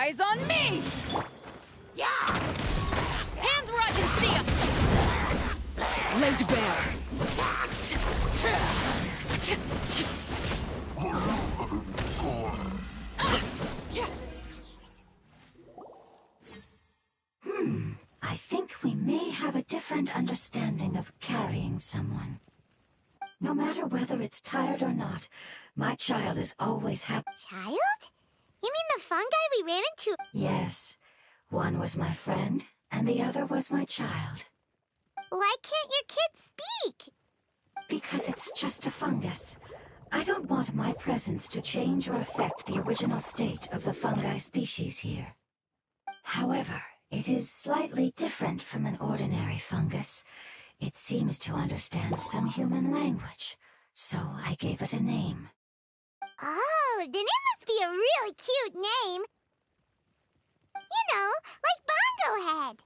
Eyes on me! Yeah! Hands where I can see 'em! Laid bare! I think we may have a different understanding of carrying someone. No matter whether it's tired or not, my child is always happy. Child? You mean the fungi we ran into? Yes. One was my friend, and the other was my child. Why can't your kid speak? Because it's just a fungus. I don't want my presence to change or affect the original state of the fungi species here. However, it is slightly different from an ordinary fungus. It seems to understand some human language, so I gave it a name. Oh, then it must be a really cute name. You know, like Bongo Head.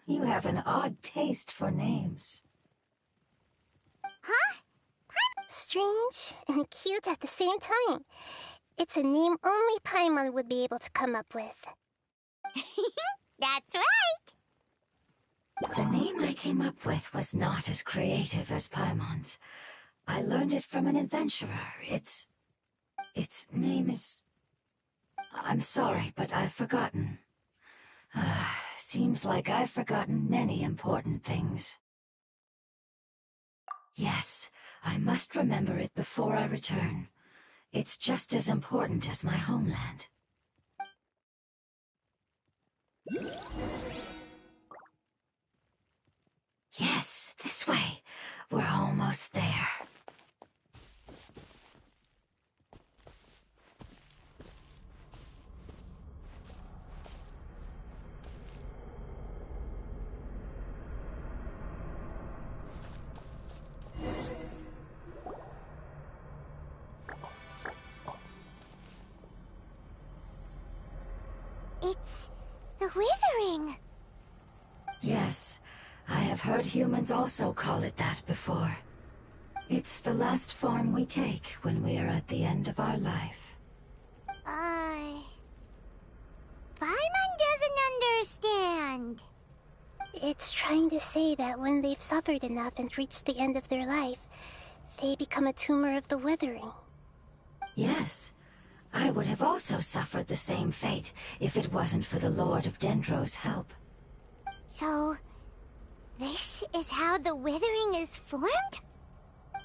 You have an odd taste for names. Huh? Strange and cute at the same time. It's a name only Paimon would be able to come up with. That's right! The name I came up with was not as creative as Paimon's. I learned it from an adventurer. Its name is... I'm sorry, but I've forgotten. Seems like I've forgotten many important things. Yes, I must remember it before I return. It's just as important as my homeland. Yes, this way. We're almost there. It's the withering. Yes, I have heard humans also call it that before. It's the last form we take when we are at the end of our life. Paimon doesn't understand. It's trying to say that when they've suffered enough and reached the end of their life, they become a tumor of the withering. Yes, I would have also suffered the same fate if it wasn't for the Lord of Dendro's help. So, this is how the withering is formed?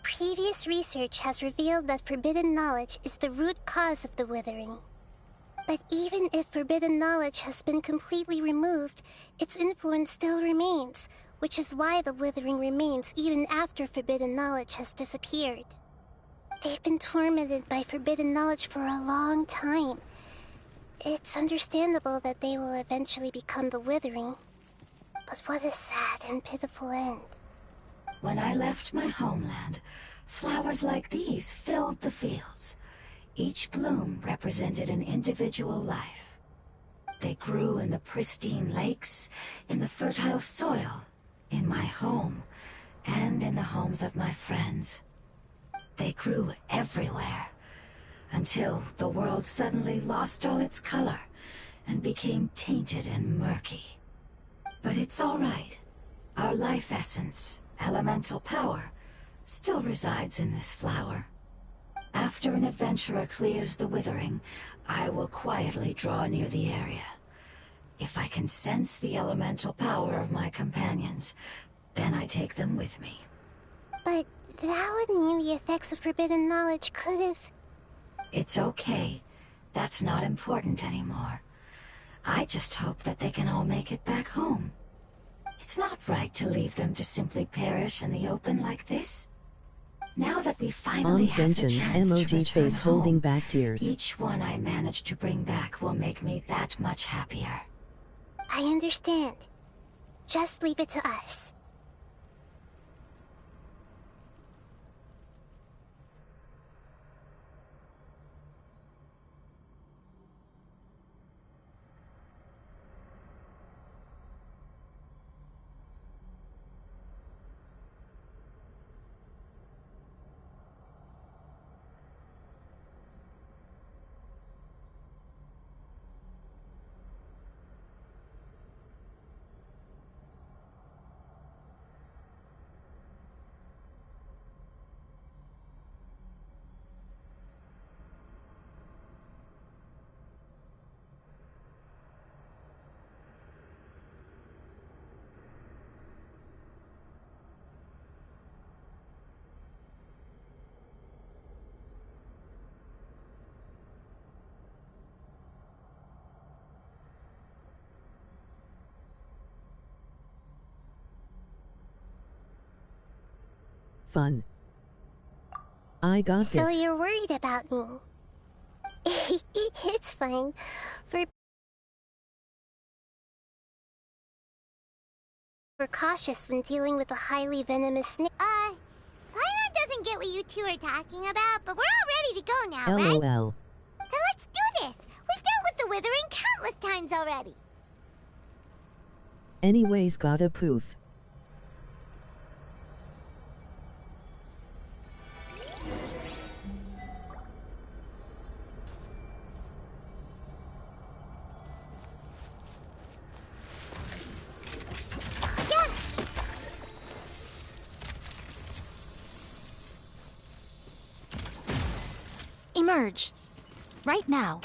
Previous research has revealed that forbidden knowledge is the root cause of the withering. But even if forbidden knowledge has been completely removed, its influence still remains, which is why the withering remains even after forbidden knowledge has disappeared. They've been tormented by forbidden knowledge for a long time. It's understandable that they will eventually become the withering. But what a sad and pitiful end. When I left my homeland, flowers like these filled the fields. Each bloom represented an individual life. They grew in the pristine lakes, in the fertile soil, in my home, and in the homes of my friends. They grew everywhere, until the world suddenly lost all its color and became tainted and murky. But it's all right. Our life essence, elemental power, still resides in this flower. After an adventurer clears the withering, I will quietly draw near the area. If I can sense the elemental power of my companions, then I take them with me. But that would mean the effects of forbidden knowledge could have... It's okay. That's not important anymore. I just hope that they can all make it back home. It's not right to leave them to simply perish in the open like this. Now that we finally have the Genshin, chance to emoji return face holding home, back tears. each one I manage to bring back will make me that much happier. I understand. Just leave it to us. fun. I got So this. you're worried about me. It's fine. We're cautious when dealing with a highly venomous snake. Paimon doesn't get what you two are talking about, but we're all ready to go now, right? LOL. Then let's do this! We've dealt with the Withering countless times already! Anyways, gotta poof. Yeah! Emerge. Right now.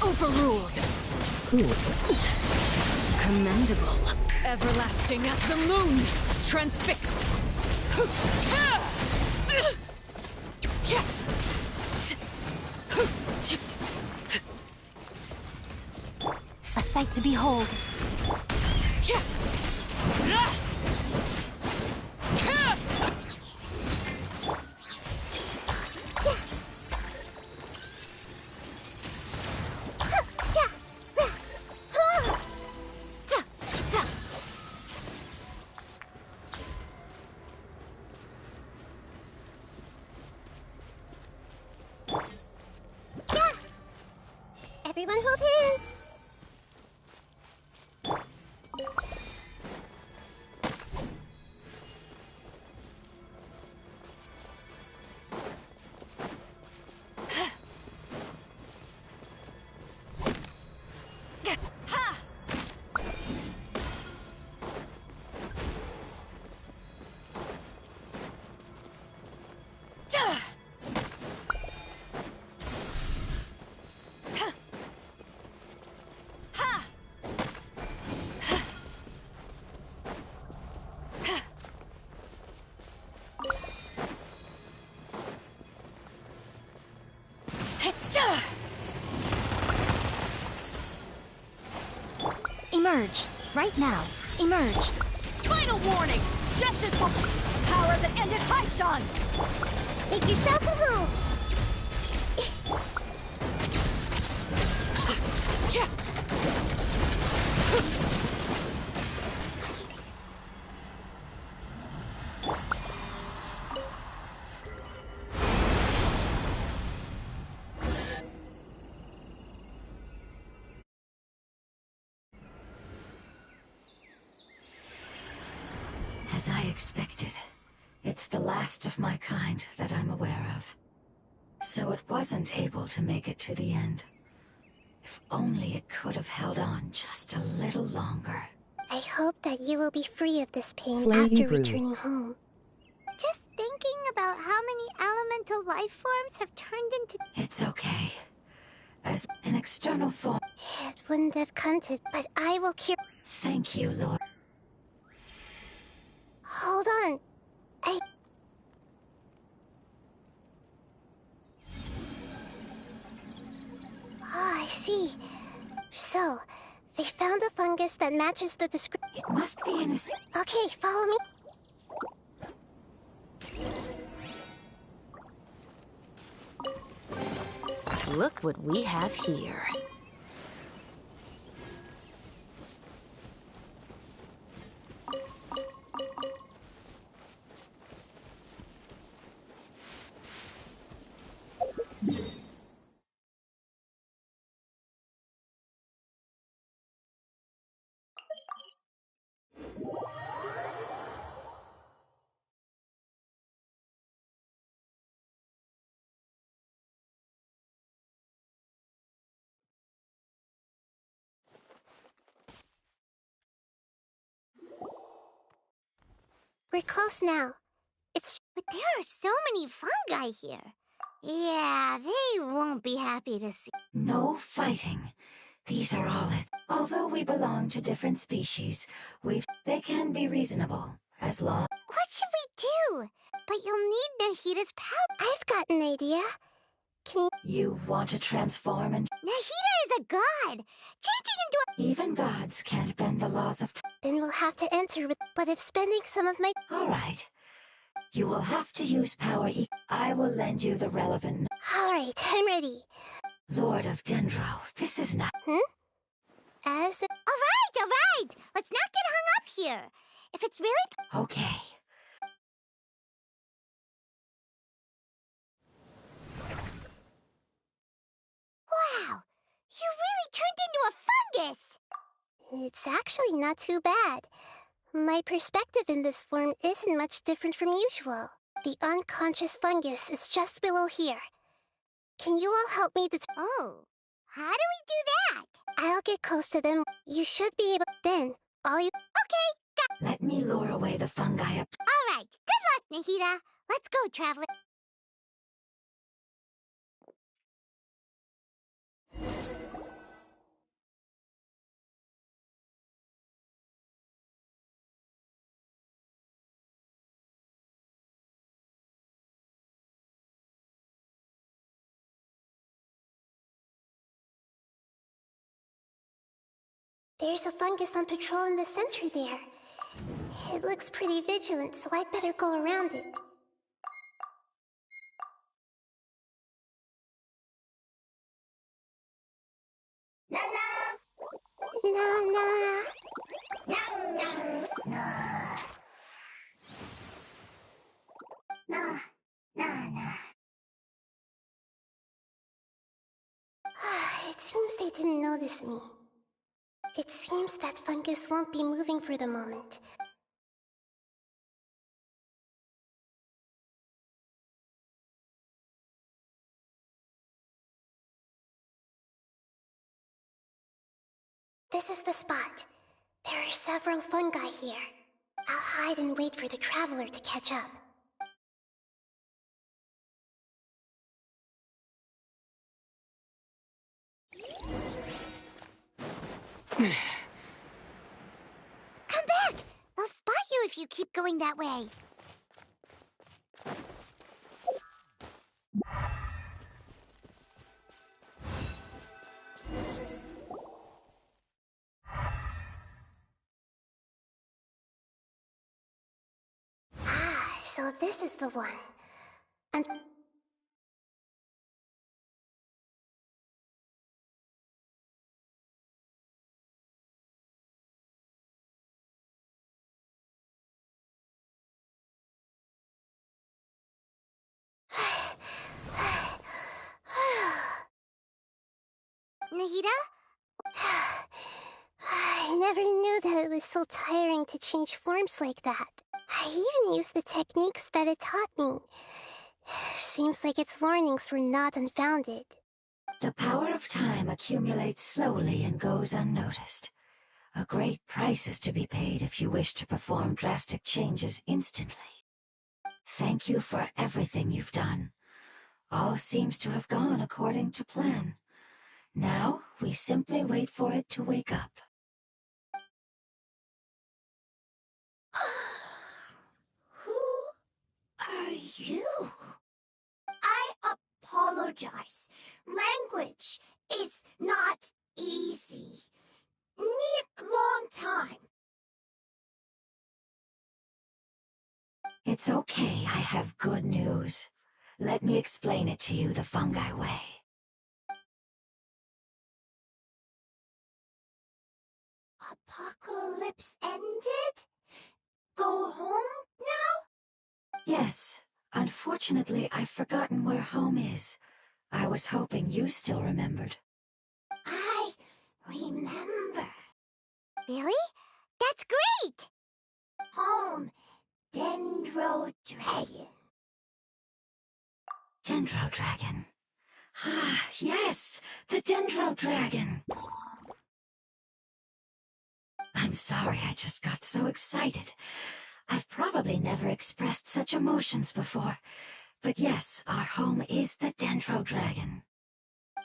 Overruled. Cool. Commendable. Everlasting as the moon. Transfixed. A sight to behold. Everyone hold hands! Emerge. Right now. Emerge. Final warning! Justice will power that ended Haishan! Make yourselves at home! As I expected, it's the last of my kind that I'm aware of. So it wasn't able to make it to the end. If only it could have held on just a little longer. I hope that you will be free of this pain Slay after Hebrew. returning home. Just thinking about how many elemental life forms have turned into... It's okay. As an external form... It wouldn't have come to... But I will cure... Thank you, Lord. Hold on. I see. So, they found a fungus that matches the description. It must be in a... Okay, follow me. Look what we have here. We're close now. But there are so many fungi here. Yeah, they won't be happy to see. No fighting. These are all it. Although we belong to different species, they can be reasonable, as long... What should we do? But you'll need Nahida's power. I've got an idea. Can You want to transform and... Nahida is a god! Changing into a... Even gods can't bend the laws of... Then we'll have to enter with... But if spending some of my... All right. You will have to use power I will lend you the relevant... Alright, I'm ready. Lord of Dendro, this is not... Alright! Let's not get hung up here. If it's really... Okay. Wow! You really turned into a fungus! It's actually not too bad. My perspective in this form isn't much different from usual. The unconscious fungus is just below here. Can you all help me Oh, how do we do that? I'll get close to them. You should be able... Then, all you... Okay, Let me lure away the fungi up... Alright, good luck, Nahida. Let's go, traveler. There's a fungus on patrol in the center there. It looks pretty vigilant, so I'd better go around it. It seems they didn't notice me. It seems that fungus won't be moving for the moment. This is the spot. There are several fungi here. I'll hide and wait for the traveler to catch up. Come back! They'll spot you if you keep going that way. So this is the one. And... Nahida? I never knew that it was so tiring to change forms like that. I even used the techniques that it taught me. Seems like its warnings were not unfounded. The power of time accumulates slowly and goes unnoticed. A great price is to be paid if you wish to perform drastic changes instantly. Thank you for everything you've done. All seems to have gone according to plan. Now, we simply wait for it to wake up. Who are you? I apologize. Language is not easy. Need long time. It's okay, I have good news. Let me explain it to you the fungi way. Apocalypse ended? Go home now? Yes, unfortunately I've forgotten where home is. I was hoping you still remembered. I remember. Really? That's great! Home, Dendro Dragon. Dendro Dragon. Ah, yes, the Dendro Dragon. I'm sorry, I just got so excited. I've probably never expressed such emotions before. But yes, our home is the Dendro Dragon.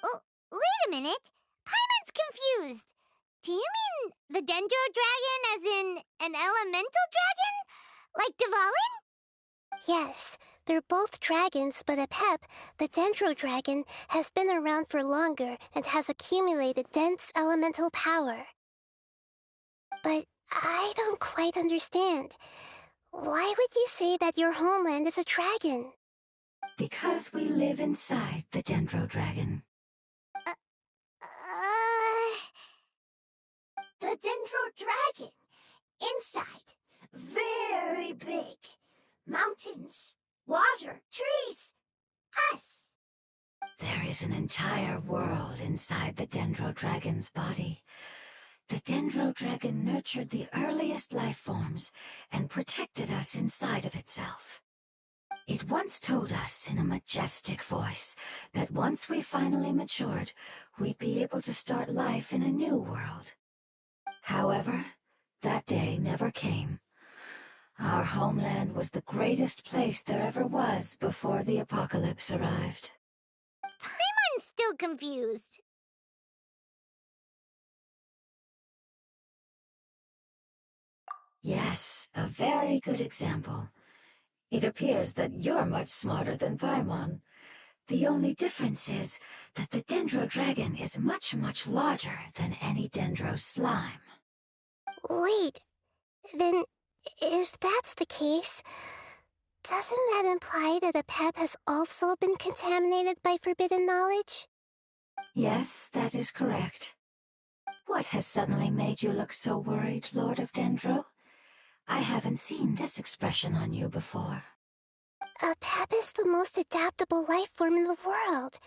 Oh, wait a minute. Paimon's confused. Do you mean the Dendro Dragon as in an elemental dragon? Like Dvalin? Yes, they're both dragons, but Apep, the Dendro Dragon, has been around for longer and has accumulated dense elemental power. But I don't quite understand. Why would you say that your homeland is a dragon? Because we live inside the Dendro Dragon. The Dendro Dragon. Inside. Very big. Mountains. Water. Trees. Us. There is an entire world inside the Dendro Dragon's body. The Dendro Dragon nurtured the earliest life forms and protected us inside of itself. It once told us in a majestic voice that once we finally matured, we'd be able to start life in a new world. However, that day never came. Our homeland was the greatest place there ever was before the apocalypse arrived. I'm still confused. Yes, a very good example. It appears that you're much smarter than Paimon. The only difference is that the Dendro Dragon is much, much larger than any Dendro slime. Wait, then if that's the case, doesn't that imply that Apep has also been contaminated by forbidden knowledge? Yes, that is correct. What has suddenly made you look so worried, Lord of Dendro? I haven't seen this expression on you before. Apep is the most adaptable life form in the world.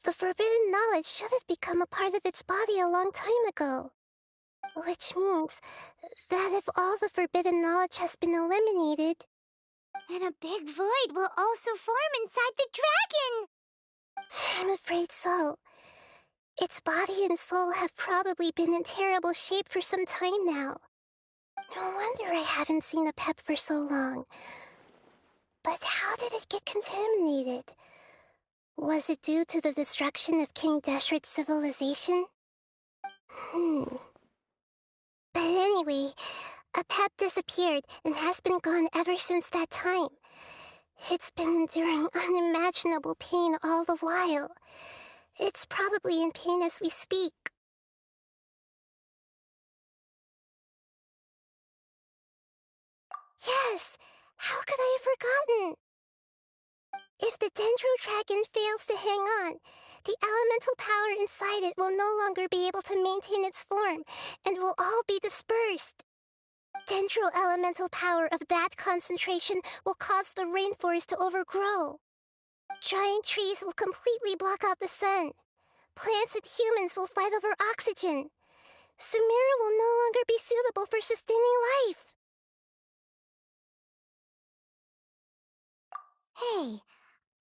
The forbidden knowledge should have become a part of its body a long time ago. Which means that if all the forbidden knowledge has been eliminated, then a big void will also form inside the dragon! I'm afraid so. Its body and soul have probably been in terrible shape for some time now. No wonder I haven't seen Apep for so long. But how did it get contaminated? Was it due to the destruction of King Deshret's civilization? But anyway, Apep disappeared and has been gone ever since that time. It's been enduring unimaginable pain all the while. It's probably in pain as we speak. Yes! How could I have forgotten? If the Dendro Dragon fails to hang on, the elemental power inside it will no longer be able to maintain its form, and will all be dispersed. Dendro elemental power of that concentration will cause the rainforest to overgrow. Giant trees will completely block out the sun. Plants and humans will fight over oxygen. Sumeru will no longer be suitable for sustaining life. Hey,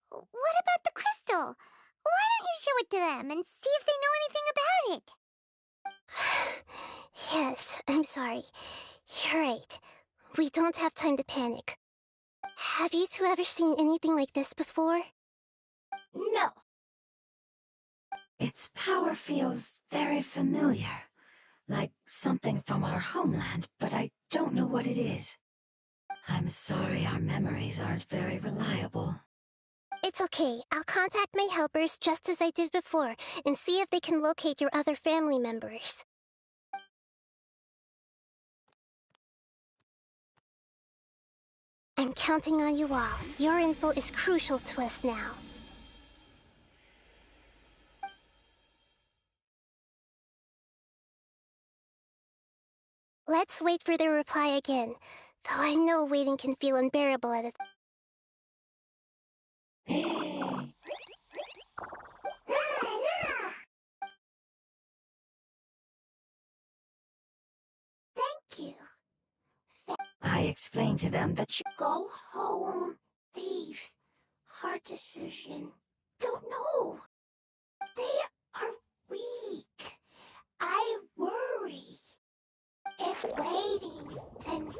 what about the crystal? Why don't you show it to them and see if they know anything about it? Yes, I'm sorry. You're right. We don't have time to panic. Have you two ever seen anything like this before? No. Its power feels very familiar, like something from our homeland, but I don't know what it is. I'm sorry our memories aren't very reliable. It's okay. I'll contact my helpers just as I did before and see if they can locate your other family members. I'm counting on you all. Your info is crucial to us now. Let's wait for their reply again, though I know waiting can feel unbearable at its... Thank you. I explained to them that you... Go home. Leave. Hard decision. Don't know. They are weak. I worry. If waiting, then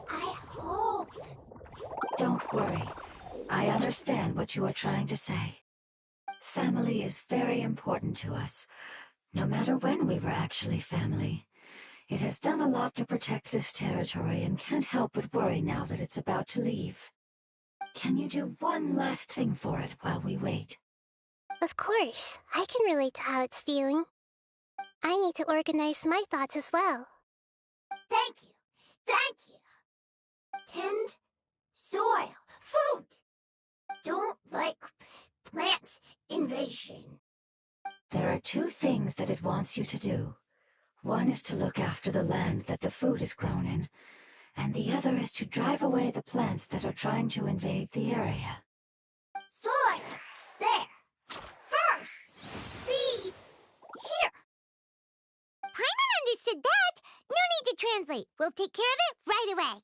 I hope. Don't worry. I understand what you are trying to say. Family is very important to us, no matter when we were actually family. It has done a lot to protect this territory and can't help but worry now that it's about to leave. Can you do one last thing for it while we wait? Of course, I can relate to how it's feeling. I need to organize my thoughts as well. Thank you. Thank you. Tend soil. Food. Don't like plant invasion. There are two things that it wants you to do. One is to look after the land that the food is grown in, and the other is to drive away the plants that are trying to invade the area. Soil. There. First. Seed. Here. Paimon understood that. No need to translate. We'll take care of it right away.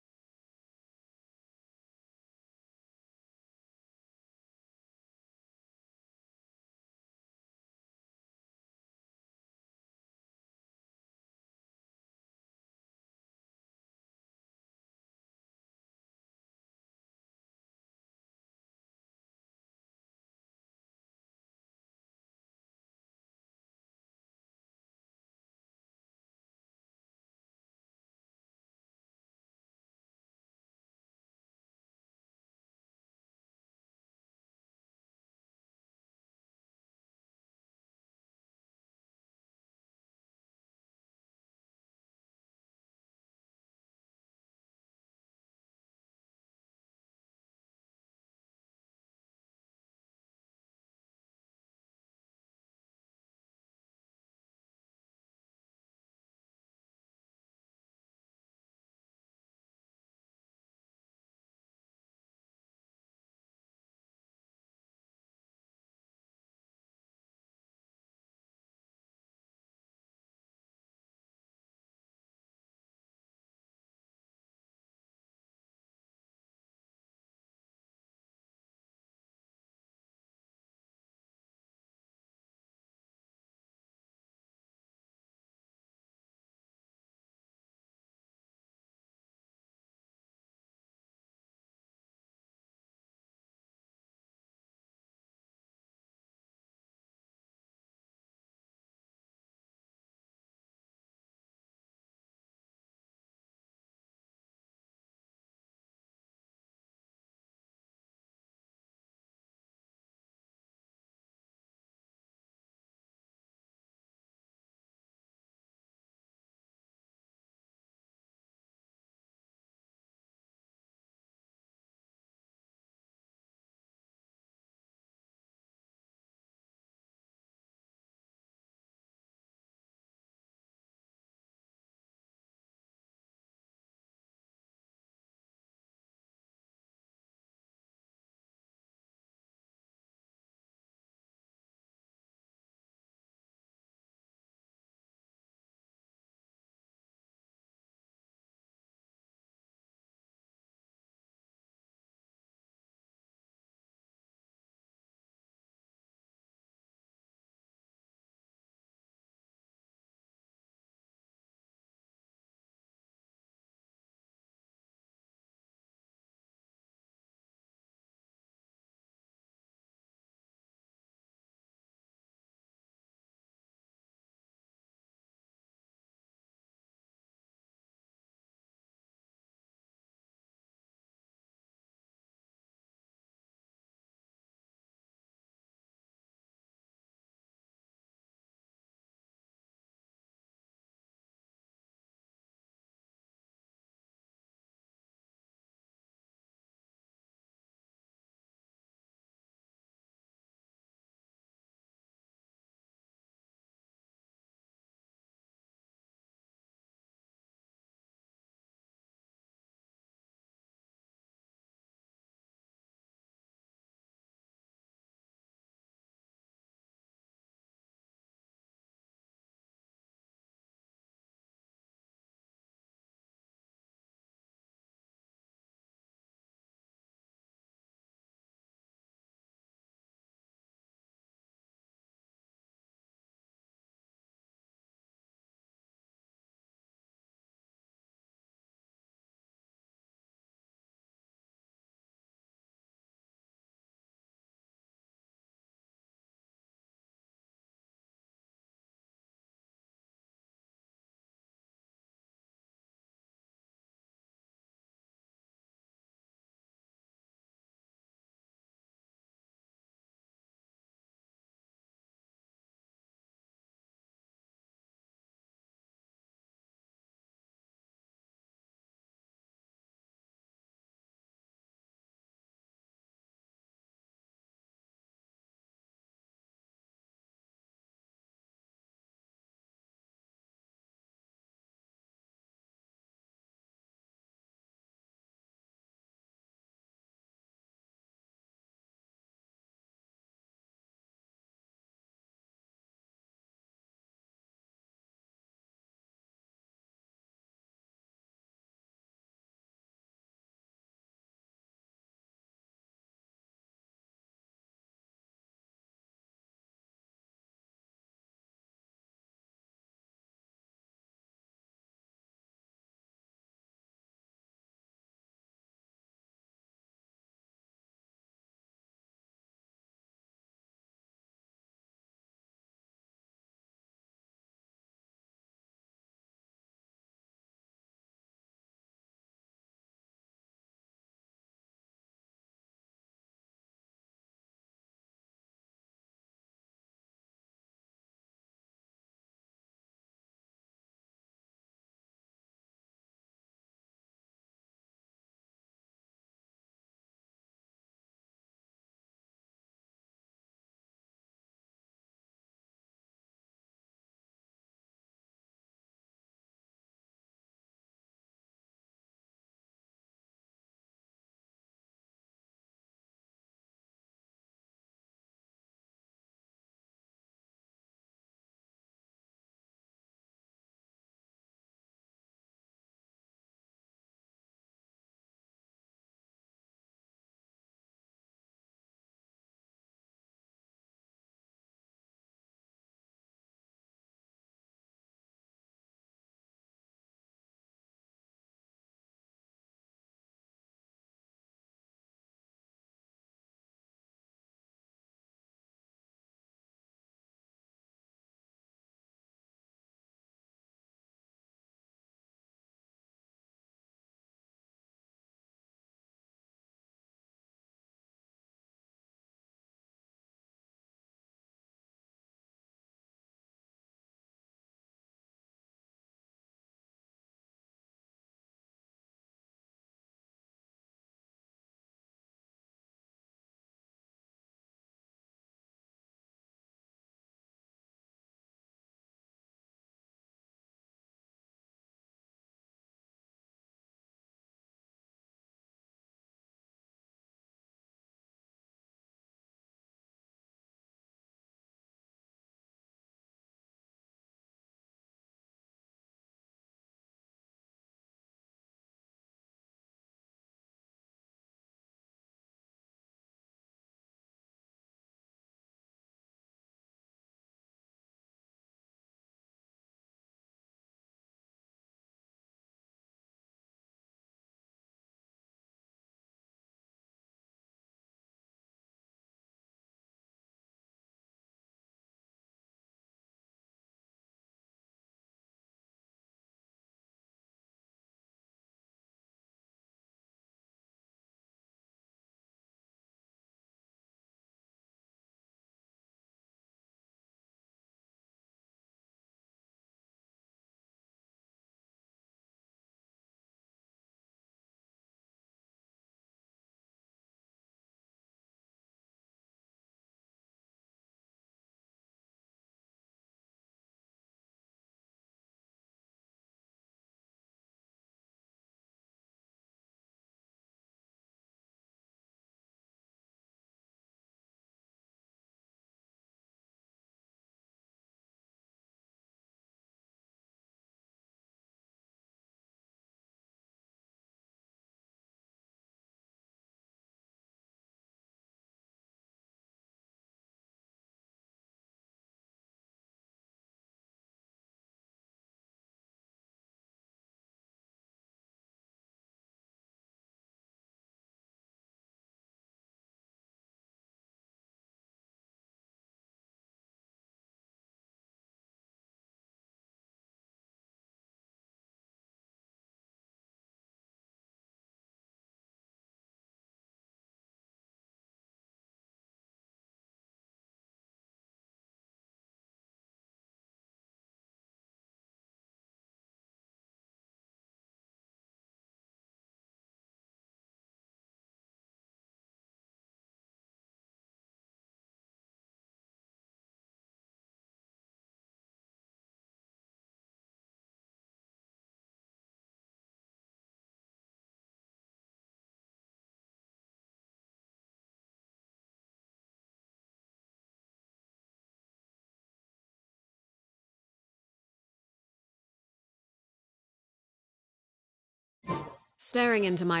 staring into my...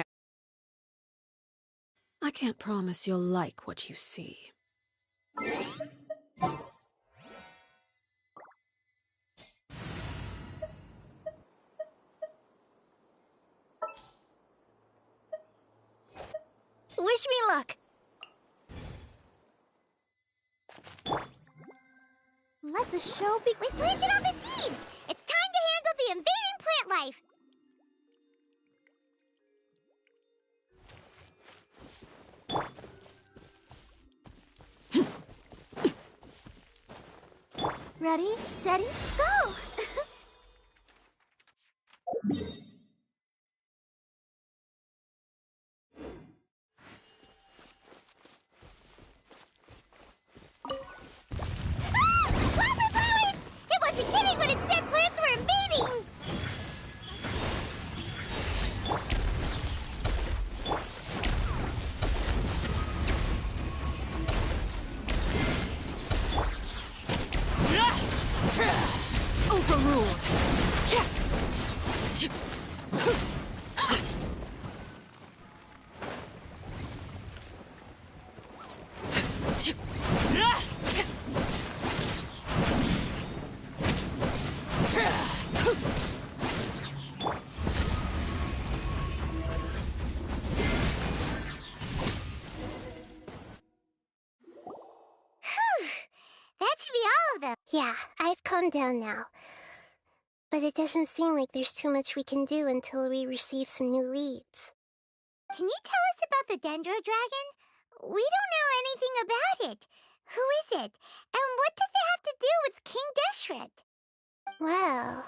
I can't promise you'll like what you see. Wish me luck. Let the show be. We planted all the seeds. It's time to handle the invading plant life. Ready, steady, go! Flower flowers! It wasn't kidding when it said plants were invading! Overruled. That should be all of them. Yeah, I've calmed down now. But it doesn't seem like there's too much we can do until we receive some new leads. Can you tell us about the Dendro Dragon? We don't know anything about it. Who is it? And what does it have to do with King Deshret? Well,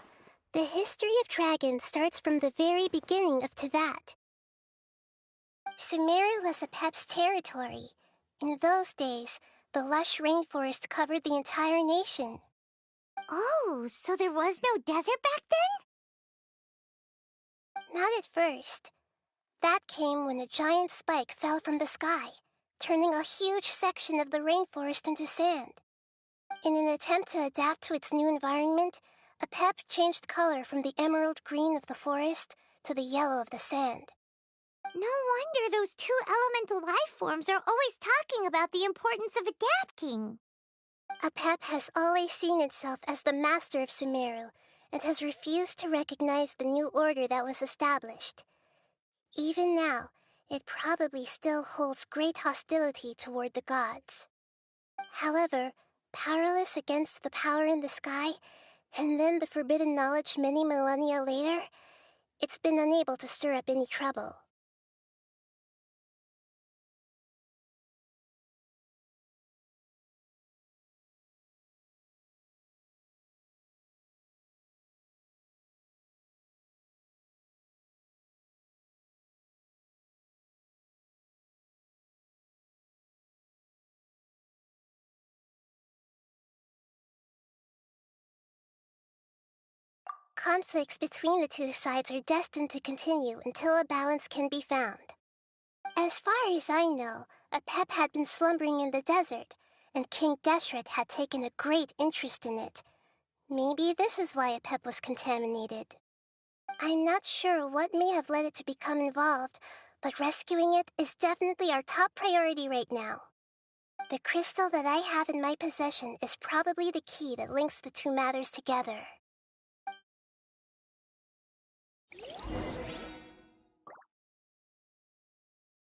the history of dragons starts from the very beginning of Tevat. Sumeru was Apep's territory. In those days, the lush rainforest covered the entire nation. Oh, so there was no desert back then? Not at first. That came when a giant spike fell from the sky, turning a huge section of the rainforest into sand. In an attempt to adapt to its new environment, Apep changed color from the emerald green of the forest to the yellow of the sand. No wonder those two elemental life forms are always talking about the importance of adapting. Apep has always seen itself as the master of Sumeru and has refused to recognize the new order that was established. Even now, it probably still holds great hostility toward the gods. However, powerless against the power in the sky, and then the forbidden knowledge many millennia later, it's been unable to stir up any trouble. Conflicts between the two sides are destined to continue until a balance can be found. As far as I know, Apep had been slumbering in the desert, and King Deshret had taken a great interest in it. Maybe this is why Apep was contaminated. I'm not sure what may have led it to become involved, but rescuing it is definitely our top priority right now. The crystal that I have in my possession is probably the key that links the two matters together.